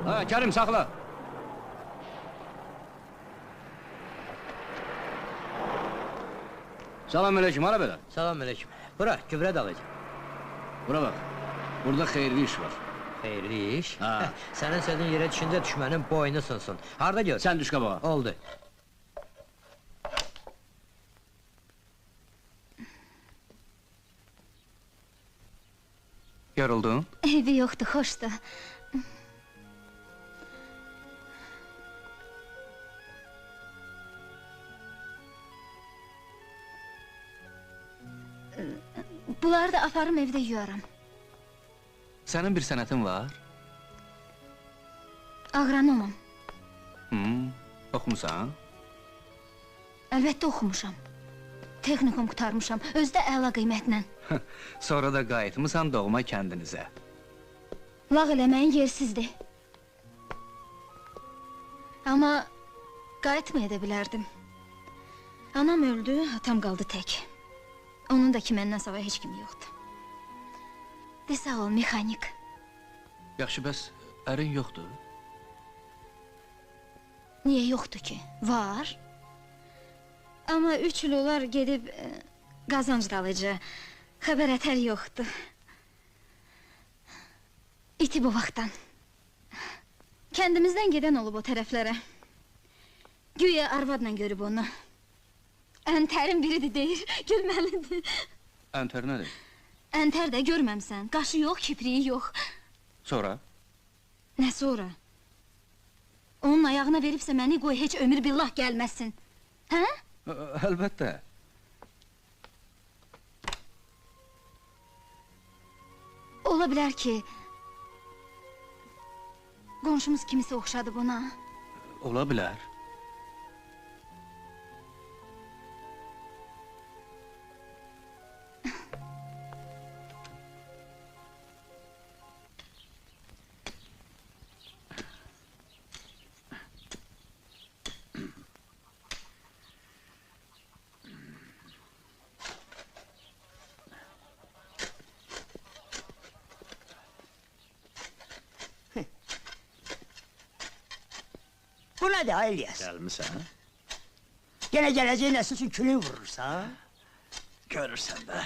Ha, Kerim sakla. Selamünaleyküm, hala böyle. Selamünaleyküm. Bura, gübre dalacağım. Buna bak, burada hayırlı iş var. Hayırlı iş. Ha. Senin sözün yere düşünce düşmenin boynu sunsun. Harda gör. Sen düş kabağa. Oldu. Yoruldun? Evi yoktu, hoştu. Bunları da aparım evde yuyaram. Senin bir sənətin var? Agronomum. Oxumusan? Əlbəttə oxumuşam. Texnikum qurtarmışam, özü də əla qiymətlə. Sonra da qayıtmısan doğma kəndinizə. Lağ eləməyin yersizdir. Amma qayıtmaya da bilərdim. Anam öldü, atam qaldı tək. Onun da ki məndən sava heç kimi yoxdur. De sağ ol, mexanik. Yaxşı, bəs ərin yoxdur? Niyə yoxdur ki? Var. Amma 3 il olar gedib qazanc dalıcı. Xəbər ətər yoxdur. İtib o vaxtdan. Kəndimizdən gedən olub o tərəflərə. Güya arvadla görüb onu. Əntərin biridir deyir, gülməlidir. Əntər nədir? Əntər də görməmsən, qaşı yox, kipriyi yox. Sonra? Nə sonra? Onun ayağına veribsə məni qoy, heç ömür billah gəlməsin. Hə? Əlbəttə. Ola bilər ki... Qonşumuz kimisi oxşadı buna. Ola bilər. Bu nədir, İlyas? Gəlmisən? Yenə gələcək nəsil üçün külün vurursan? Görürsən də.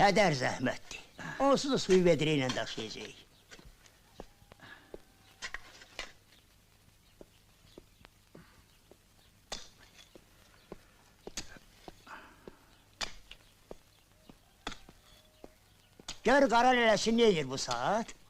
Hədər zəhmətdir. Onsuz da suyu vedrə ilə daşıyacaq. Gör qara lələsi nə edir bu saat?